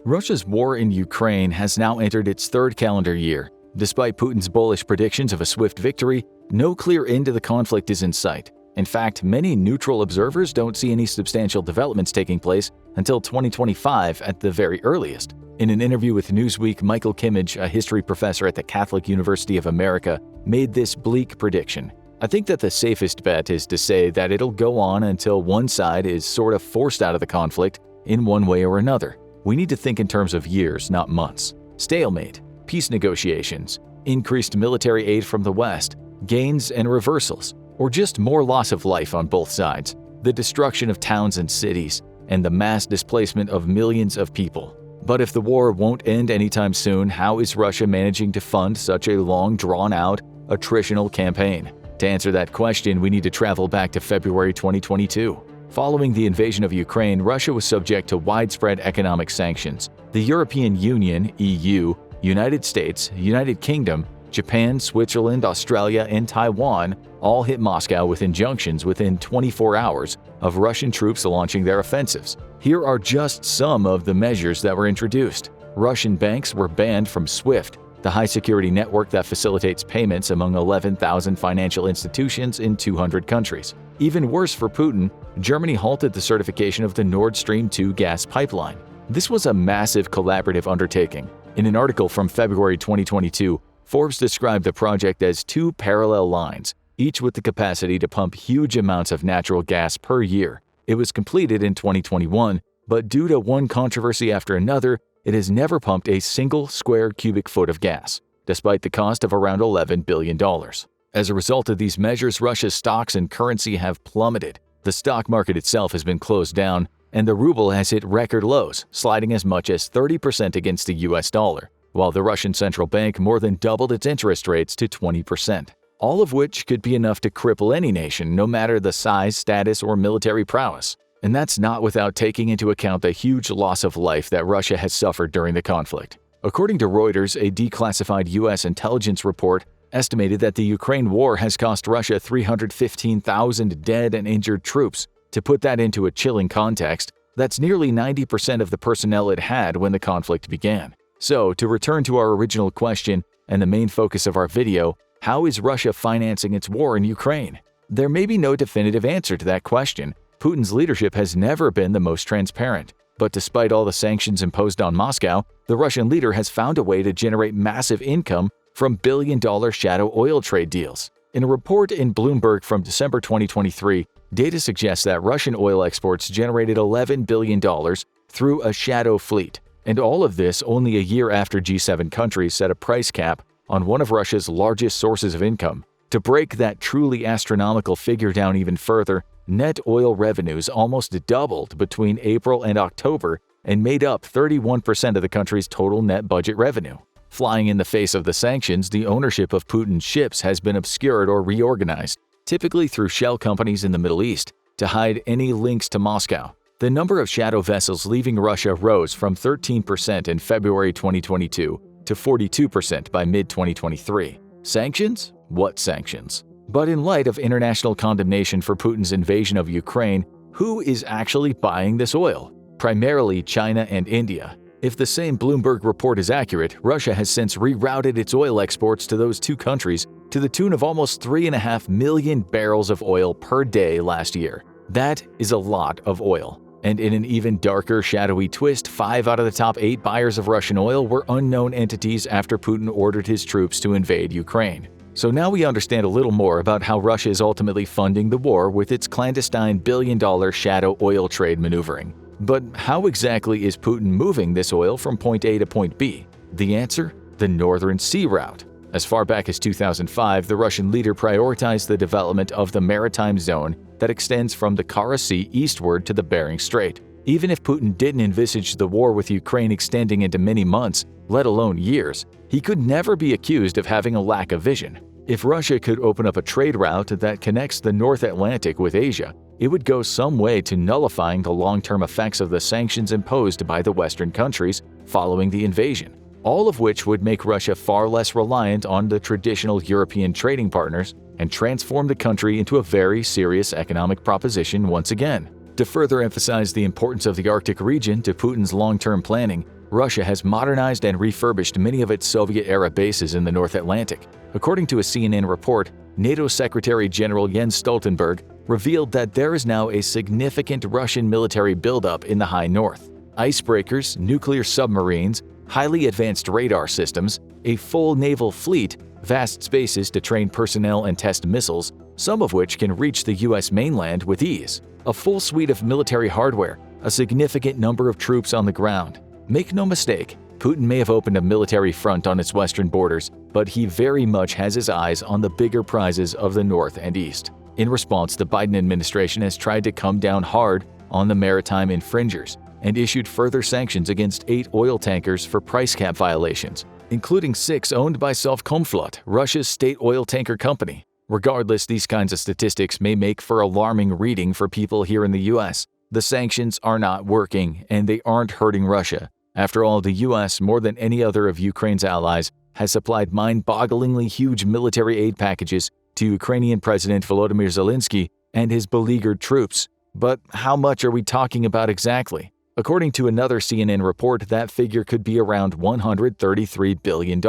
Russia's war in Ukraine has now entered its third calendar year. Despite Putin's bullish predictions of a swift victory, no clear end to the conflict is in sight. In fact, many neutral observers don't see any substantial developments taking place until 2025 at the very earliest. In an interview with Newsweek, Michael Kimmage, a history professor at the Catholic University of America, made this bleak prediction. I think that the safest bet is to say that it'll go on until one side is sort of forced out of the conflict in one way or another. We need to think in terms of years, not months. Stalemate, peace negotiations, increased military aid from the West, gains and reversals, or just more loss of life on both sides, the destruction of towns and cities, and the mass displacement of millions of people. But if the war won't end anytime soon, how is Russia managing to fund such a long, drawn-out, attritional campaign? To answer that question, we need to travel back to February 2022. Following the invasion of Ukraine, Russia was subject to widespread economic sanctions. The European Union, EU, United States, United Kingdom, Japan, Switzerland, Australia, and Taiwan all hit Moscow with injunctions within 24 hours of Russian troops launching their offensives. Here are just some of the measures that were introduced. Russian banks were banned from SWIFT, the high-security network that facilitates payments among 11,000 financial institutions in 200 countries. Even worse for Putin, Germany halted the certification of the Nord Stream 2 gas pipeline. This was a massive collaborative undertaking. In an article from February 2022, Forbes described the project as two parallel lines, each with the capacity to pump huge amounts of natural gas per year. It was completed in 2021, but due to one controversy after another, it has never pumped a single square cubic foot of gas, despite the cost of around $11 billion. As a result of these measures, Russia's stocks and currency have plummeted. The stock market itself has been closed down, and the ruble has hit record lows, sliding as much as 30% against the US dollar, while the Russian central bank more than doubled its interest rates to 20%. All of which could be enough to cripple any nation, no matter the size, status, or military prowess. And that's not without taking into account the huge loss of life that Russia has suffered during the conflict. According to Reuters, a declassified U.S. intelligence report estimated that the Ukraine war has cost Russia 315,000 dead and injured troops. To put that into a chilling context, that's nearly 90% of the personnel it had when the conflict began. So, to return to our original question and the main focus of our video, how is Russia financing its war in Ukraine? There may be no definitive answer to that question. Putin's leadership has never been the most transparent. But despite all the sanctions imposed on Moscow, the Russian leader has found a way to generate massive income from billion-dollar shadow oil trade deals. In a report in Bloomberg from December 2023, data suggests that Russian oil exports generated $11 billion through a shadow fleet. And all of this only a year after G7 countries set a price cap on one of Russia's largest sources of income. To break that truly astronomical figure down even further, net oil revenues almost doubled between April and October and made up 31% of the country's total net budget revenue. Flying in the face of the sanctions, the ownership of Putin's ships has been obscured or reorganized, typically through shell companies in the Middle East, to hide any links to Moscow. The number of shadow vessels leaving Russia rose from 13% in February 2022 to 42% by mid-2023. Sanctions? What sanctions? But in light of international condemnation for Putin's invasion of Ukraine, who is actually buying this oil? Primarily China and India. If the same Bloomberg report is accurate, Russia has since rerouted its oil exports to those two countries to the tune of almost 3.5 million barrels of oil per day last year. That is a lot of oil. And in an even darker, shadowy twist, 5 out of the top 8 buyers of Russian oil were unknown entities after Putin ordered his troops to invade Ukraine. So now we understand a little more about how Russia is ultimately funding the war with its clandestine billion-dollar shadow oil trade maneuvering. But how exactly is Putin moving this oil from point A to point B? The answer? The Northern Sea Route. As far back as 2005, the Russian leader prioritized the development of the maritime zone that extends from the Kara Sea eastward to the Bering Strait. Even if Putin didn't envisage the war with Ukraine extending into many months, let alone years, he could never be accused of having a lack of vision. If Russia could open up a trade route that connects the North Atlantic with Asia, it would go some way to nullifying the long-term effects of the sanctions imposed by the Western countries following the invasion, all of which would make Russia far less reliant on the traditional European trading partners and transform the country into a very serious economic proposition once again. To further emphasize the importance of the Arctic region to Putin's long-term planning, Russia has modernized and refurbished many of its Soviet-era bases in the North Atlantic. According to a CNN report, NATO Secretary General Jens Stoltenberg revealed that there is now a significant Russian military buildup in the high north. Icebreakers, nuclear submarines, highly advanced radar systems, a full naval fleet, vast spaces to train personnel and test missiles, some of which can reach the US mainland with ease, a full suite of military hardware, a significant number of troops on the ground. Make no mistake, Putin may have opened a military front on its western borders, but he very much has his eyes on the bigger prizes of the north and east. In response, the Biden administration has tried to come down hard on the maritime infringers and issued further sanctions against 8 oil tankers for price cap violations, including 6 owned by Sovcomflot, Russia's state oil tanker company. Regardless, these kinds of statistics may make for alarming reading for people here in the US. The sanctions are not working, and they aren't hurting Russia. After all, the US, more than any other of Ukraine's allies, has supplied mind-bogglingly huge military aid packages to Ukrainian President Volodymyr Zelensky and his beleaguered troops. But how much are we talking about exactly? According to another CNN report, that figure could be around $133 billion.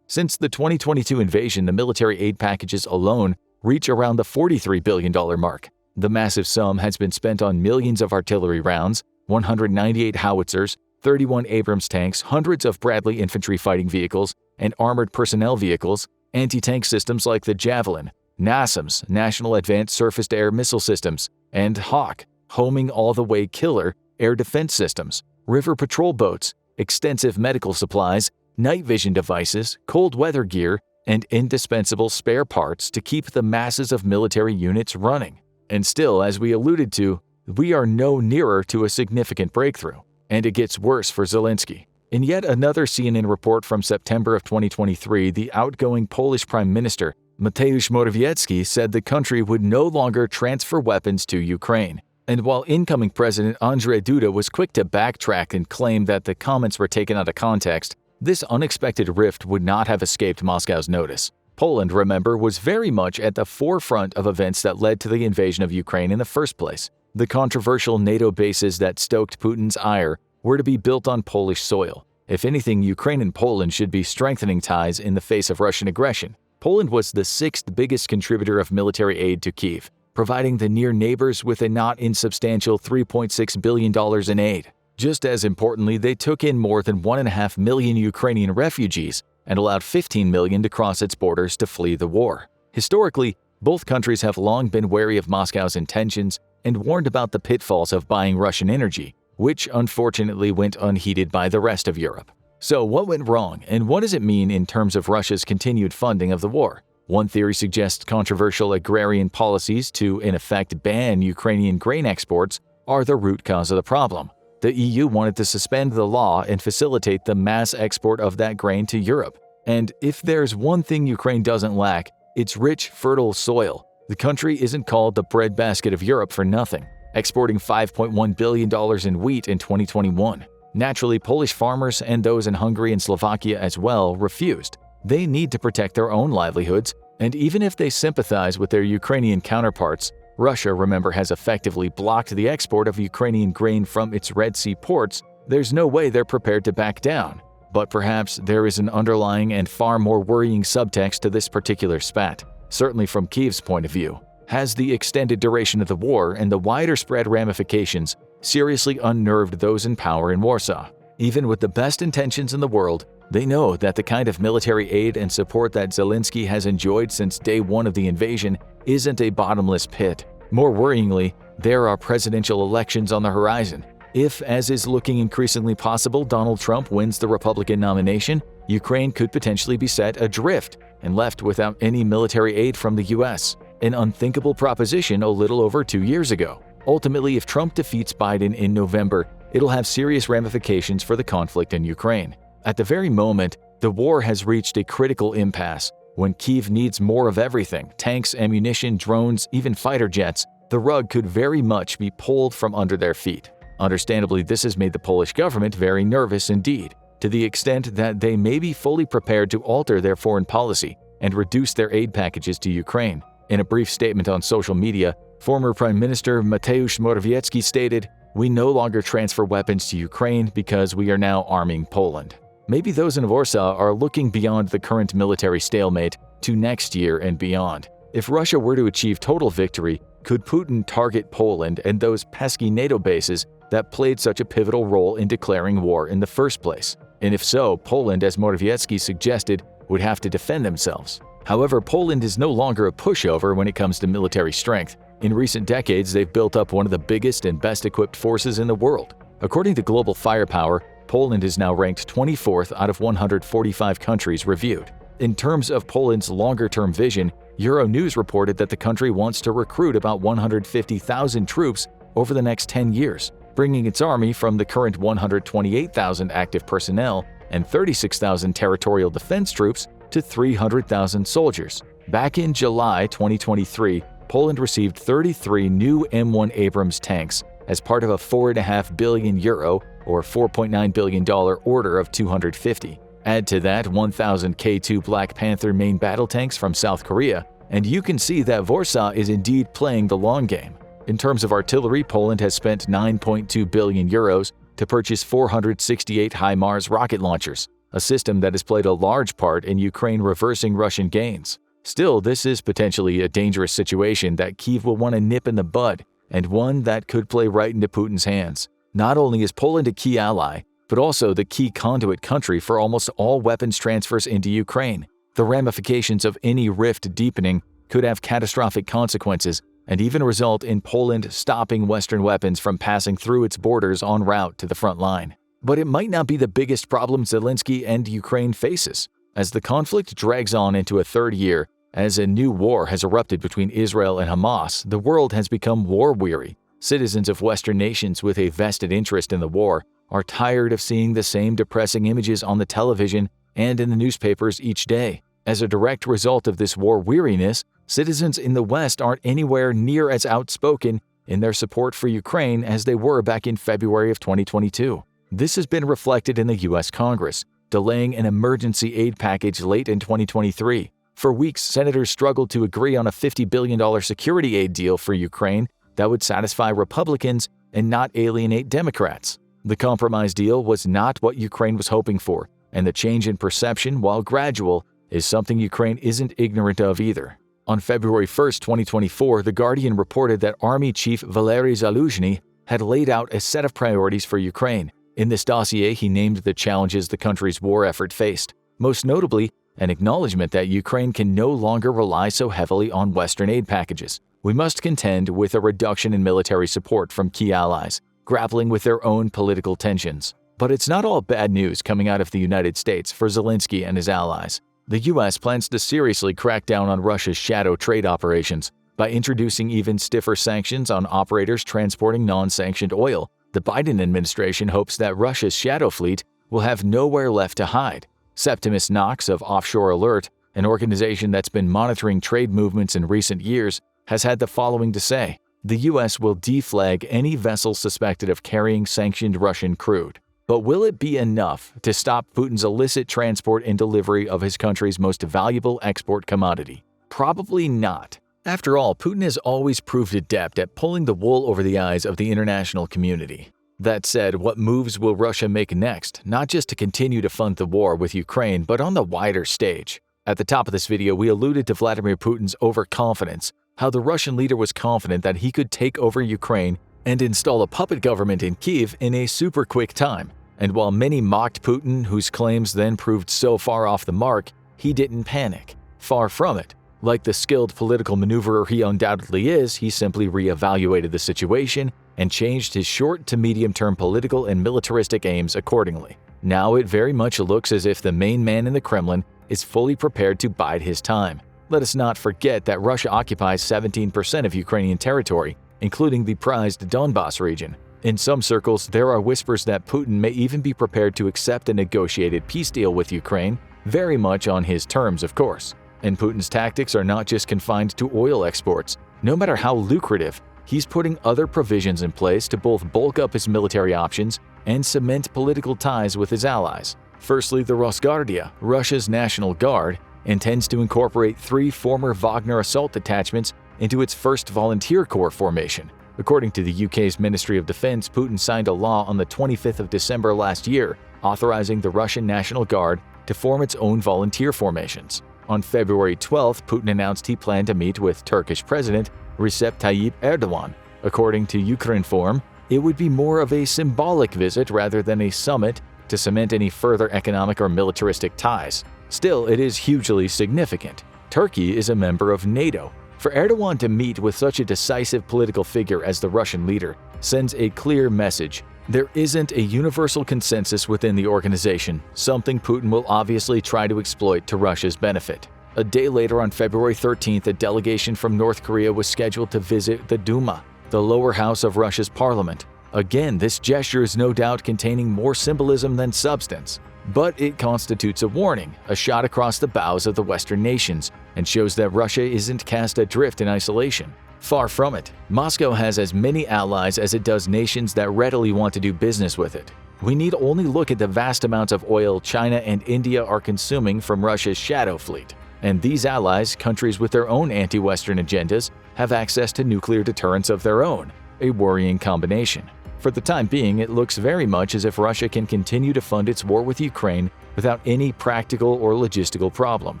Since the 2022 invasion, the military aid packages alone reach around the $43 billion mark. The massive sum has been spent on millions of artillery rounds, 198 howitzers, 31 Abrams tanks, hundreds of Bradley infantry fighting vehicles and armored personnel vehicles, anti-tank systems like the Javelin, NASAMS, National Advanced Surface-to-Air Missile Systems, and Hawk, homing all-the-way killer air defense systems, river patrol boats, extensive medical supplies, night vision devices, cold weather gear, and indispensable spare parts to keep the masses of military units running. And still, as we alluded to, we are no nearer to a significant breakthrough. And it gets worse for Zelensky. In yet another CNN report from September of 2023, the outgoing Polish Prime Minister, Mateusz Morawiecki, said the country would no longer transfer weapons to Ukraine. And while incoming President Andrzej Duda was quick to backtrack and claim that the comments were taken out of context, this unexpected rift would not have escaped Moscow's notice. Poland, remember, was very much at the forefront of events that led to the invasion of Ukraine in the first place. The controversial NATO bases that stoked Putin's ire were to be built on Polish soil. If anything, Ukraine and Poland should be strengthening ties in the face of Russian aggression. Poland was the 6th biggest contributor of military aid to Kyiv, providing the near neighbors with a not insubstantial $3.6 billion in aid. Just as importantly, they took in more than 1.5 million Ukrainian refugees and allowed 15 million to cross its borders to flee the war. Historically, both countries have long been wary of Moscow's intentions and warned about the pitfalls of buying Russian energy, which unfortunately went unheeded by the rest of Europe. So what went wrong, and what does it mean in terms of Russia's continued funding of the war? One theory suggests controversial agrarian policies to, in effect, ban Ukrainian grain exports are the root cause of the problem. The EU wanted to suspend the law and facilitate the mass export of that grain to Europe. And if there's one thing Ukraine doesn't lack, it's rich, fertile soil. The country isn't called the breadbasket of Europe for nothing, exporting $5.1 billion in wheat in 2021. Naturally, Polish farmers and those in Hungary and Slovakia as well refused. They need to protect their own livelihoods, and even if they sympathize with their Ukrainian counterparts, Russia, remember, has effectively blocked the export of Ukrainian grain from its Red Sea ports. There's no way they're prepared to back down. But perhaps there is an underlying and far more worrying subtext to this particular spat. Certainly from Kyiv's point of view, has the extended duration of the war and the wider spread ramifications seriously unnerved those in power in Warsaw. Even with the best intentions in the world, they know that the kind of military aid and support that Zelensky has enjoyed since day one of the invasion isn't a bottomless pit. More worryingly, there are presidential elections on the horizon. If, as is looking increasingly possible, Donald Trump wins the Republican nomination, Ukraine could potentially be set adrift and left without any military aid from the US, an unthinkable proposition a little over 2 years ago. Ultimately, if Trump defeats Biden in November, it'll have serious ramifications for the conflict in Ukraine. At the very moment, the war has reached a critical impasse. When Kyiv needs more of everything, tanks, ammunition, drones, even fighter jets, the rug could very much be pulled from under their feet. Understandably, this has made the Polish government very nervous indeed, to the extent that they may be fully prepared to alter their foreign policy and reduce their aid packages to Ukraine. In a brief statement on social media, former Prime Minister Mateusz Morawiecki stated, We no longer transfer weapons to Ukraine because we are now arming Poland. Maybe those in Warsaw are looking beyond the current military stalemate to next year and beyond. If Russia were to achieve total victory, could Putin target Poland and those pesky NATO bases that played such a pivotal role in declaring war in the first place? And if so, Poland, as Morawiecki suggested, would have to defend themselves. However, Poland is no longer a pushover when it comes to military strength. In recent decades, they've built up one of the biggest and best-equipped forces in the world. According to Global Firepower, Poland is now ranked 24th out of 145 countries reviewed. In terms of Poland's longer-term vision, Euronews reported that the country wants to recruit about 150,000 troops over the next 10 years, bringing its army from the current 128,000 active personnel and 36,000 territorial defense troops to 300,000 soldiers. Back in July 2023, Poland received 33 new M1 Abrams tanks as part of a €4.5 billion or $4.9 billion order of 250. Add to that 1,000 K2 Black Panther main battle tanks from South Korea, and you can see that Warsaw is indeed playing the long game. In terms of artillery, Poland has spent €9.2 billion to purchase 468 HIMARS rocket launchers, a system that has played a large part in Ukraine reversing Russian gains. Still, this is potentially a dangerous situation that Kyiv will want to nip in the bud, and one that could play right into Putin's hands. Not only is Poland a key ally, but also the key conduit country for almost all weapons transfers into Ukraine. The ramifications of any rift deepening could have catastrophic consequences and even result in Poland stopping Western weapons from passing through its borders en route to the front line. But it might not be the biggest problem Zelensky and Ukraine faces. As the conflict drags on into a third year, as a new war has erupted between Israel and Hamas, the world has become war-weary. Citizens of Western nations with a vested interest in the war are tired of seeing the same depressing images on the television and in the newspapers each day. As a direct result of this war weariness, citizens in the West aren't anywhere near as outspoken in their support for Ukraine as they were back in February of 2022. This has been reflected in the U.S. Congress, delaying an emergency aid package late in 2023. For weeks, senators struggled to agree on a $50 billion security aid deal for Ukraine that would satisfy Republicans and not alienate Democrats. The compromise deal was not what Ukraine was hoping for, and the change in perception, while gradual, is something Ukraine isn't ignorant of either. On February 1, 2024, The Guardian reported that Army Chief Valery Zaluzhny had laid out a set of priorities for Ukraine. In this dossier, he named the challenges the country's war effort faced, most notably an acknowledgement that Ukraine can no longer rely so heavily on Western aid packages. We must contend with a reduction in military support from key allies, grappling with their own political tensions. But it's not all bad news coming out of the United States for Zelensky and his allies. The U.S. plans to seriously crack down on Russia's shadow trade operations by introducing even stiffer sanctions on operators transporting non-sanctioned oil. The Biden administration hopes that Russia's shadow fleet will have nowhere left to hide. Septimus Knox of Offshore Alert, an organization that's been monitoring trade movements in recent years, has had the following to say: the U.S. will deflag any vessel suspected of carrying sanctioned Russian crude. But will it be enough to stop Putin's illicit transport and delivery of his country's most valuable export commodity? Probably not. After all, Putin has always proved adept at pulling the wool over the eyes of the international community. That said, what moves will Russia make next, not just to continue to fund the war with Ukraine, but on the wider stage? At the top of this video, we alluded to Vladimir Putin's overconfidence, how the Russian leader was confident that he could take over Ukraine and install a puppet government in Kyiv in a super quick time. And while many mocked Putin, whose claims then proved so far off the mark, he didn't panic. Far from it. Like the skilled political maneuverer he undoubtedly is, he simply reevaluated the situation and changed his short to medium-term political and militaristic aims accordingly. Now it very much looks as if the main man in the Kremlin is fully prepared to bide his time. Let us not forget that Russia occupies 17% of Ukrainian territory, including the prized Donbas region. In some circles, there are whispers that Putin may even be prepared to accept a negotiated peace deal with Ukraine, very much on his terms, of course. And Putin's tactics are not just confined to oil exports. No matter how lucrative, he's putting other provisions in place to both bulk up his military options and cement political ties with his allies. Firstly, the Rosguardia, Russia's National Guard, intends to incorporate 3 former Wagner assault detachments into its first volunteer corps formation. According to the UK's Ministry of Defense, Putin signed a law on the 25th of December last year, authorizing the Russian National Guard to form its own volunteer formations. On February 12th, Putin announced he planned to meet with Turkish President Recep Tayyip Erdogan. According to Ukrinform, it would be more of a symbolic visit rather than a summit to cement any further economic or militaristic ties. Still, it is hugely significant. Turkey is a member of NATO. For Erdogan to meet with such a decisive political figure as the Russian leader sends a clear message. There isn't a universal consensus within the organization, something Putin will obviously try to exploit to Russia's benefit. A day later, on February 13th, a delegation from North Korea was scheduled to visit the Duma, the lower house of Russia's parliament. Again, this gesture is no doubt containing more symbolism than substance. But it constitutes a warning, a shot across the bows of the Western nations, and shows that Russia isn't cast adrift in isolation. Far from it. Moscow has as many allies as it does nations that readily want to do business with it. We need only look at the vast amounts of oil China and India are consuming from Russia's shadow fleet. And these allies, countries with their own anti-Western agendas, have access to nuclear deterrence of their own, a worrying combination. For the time being, it looks very much as if Russia can continue to fund its war with Ukraine without any practical or logistical problem.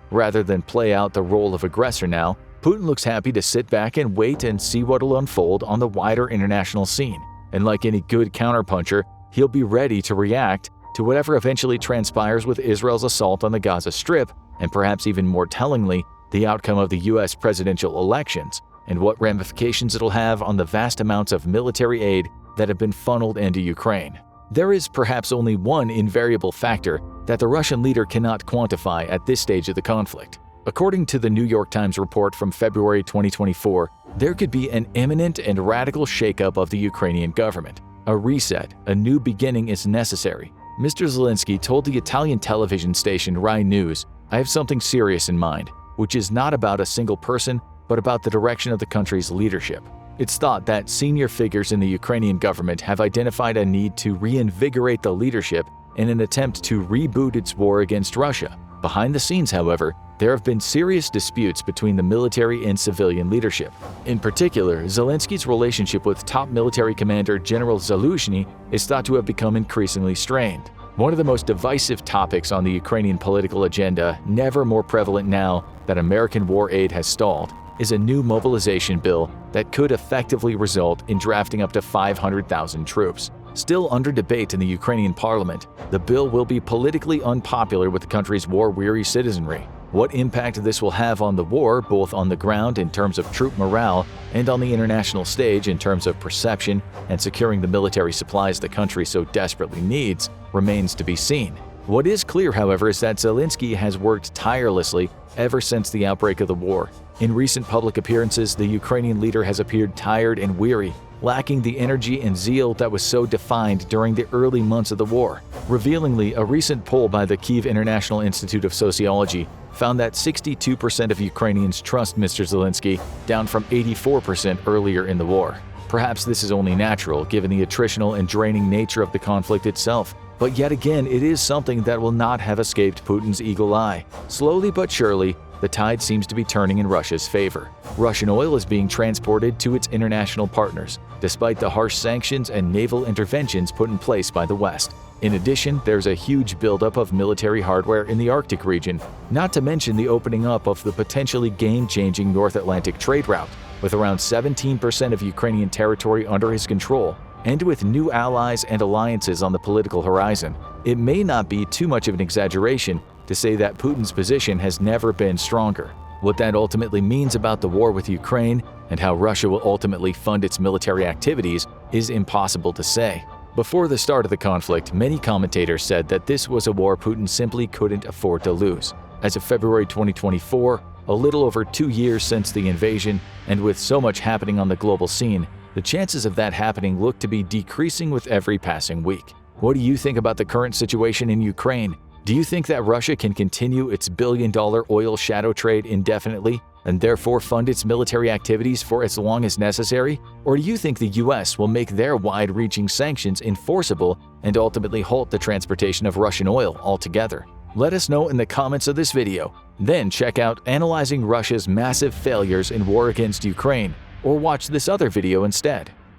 Rather than play out the role of aggressor now, Putin looks happy to sit back and wait and see what will unfold on the wider international scene. And like any good counterpuncher, he'll be ready to react to whatever eventually transpires with Israel's assault on the Gaza Strip, and perhaps even more tellingly, the outcome of the US presidential elections, and what ramifications it'll have on the vast amounts of military aid that have been funneled into Ukraine. There is perhaps only one invariable factor that the Russian leader cannot quantify at this stage of the conflict. According to the New York Times report from February 2024, there could be an imminent and radical shakeup of the Ukrainian government. A reset, a new beginning is necessary. Mr. Zelensky told the Italian television station Rai News, "I have something serious in mind, which is not about a single person, but about the direction of the country's leadership." It's thought that senior figures in the Ukrainian government have identified a need to reinvigorate the leadership in an attempt to reboot its war against Russia. Behind the scenes, however, there have been serious disputes between the military and civilian leadership. In particular, Zelensky's relationship with top military commander General Zaluzhny is thought to have become increasingly strained. One of the most divisive topics on the Ukrainian political agenda, never more prevalent now that American war aid has stalled, is a new mobilization bill that could effectively result in drafting up to 500,000 troops. Still under debate in the Ukrainian parliament, the bill will be politically unpopular with the country's war-weary citizenry. What impact this will have on the war, both on the ground in terms of troop morale and on the international stage in terms of perception and securing the military supplies the country so desperately needs, remains to be seen. What is clear, however, is that Zelensky has worked tirelessly ever since the outbreak of the war. In recent public appearances, the Ukrainian leader has appeared tired and weary, lacking the energy and zeal that was so defined during the early months of the war. Revealingly, a recent poll by the Kyiv International Institute of Sociology found that 62% of Ukrainians trust Mr. Zelensky, down from 84% earlier in the war. Perhaps this is only natural, given the attritional and draining nature of the conflict itself. But yet again, it is something that will not have escaped Putin's eagle eye. Slowly but surely, the tide seems to be turning in Russia's favor. Russian oil is being transported to its international partners, despite the harsh sanctions and naval interventions put in place by the West. In addition, there's a huge buildup of military hardware in the Arctic region, not to mention the opening up of the potentially game-changing North Atlantic trade route, with around 17% of Ukrainian territory under his control. And with new allies and alliances on the political horizon, it may not be too much of an exaggeration to say that Putin's position has never been stronger. What that ultimately means about the war with Ukraine and how Russia will ultimately fund its military activities is impossible to say. Before the start of the conflict, many commentators said that this was a war Putin simply couldn't afford to lose. As of February 2024, a little over 2 years since the invasion, and with so much happening on the global scene, the chances of that happening look to be decreasing with every passing week. What do you think about the current situation in Ukraine? Do you think that Russia can continue its billion-dollar oil shadow trade indefinitely and therefore fund its military activities for as long as necessary? Or do you think the US will make their wide-reaching sanctions enforceable and ultimately halt the transportation of Russian oil altogether? Let us know in the comments of this video. Then check out Analyzing Russia's Massive Failures in War Against Ukraine or watch this other video instead.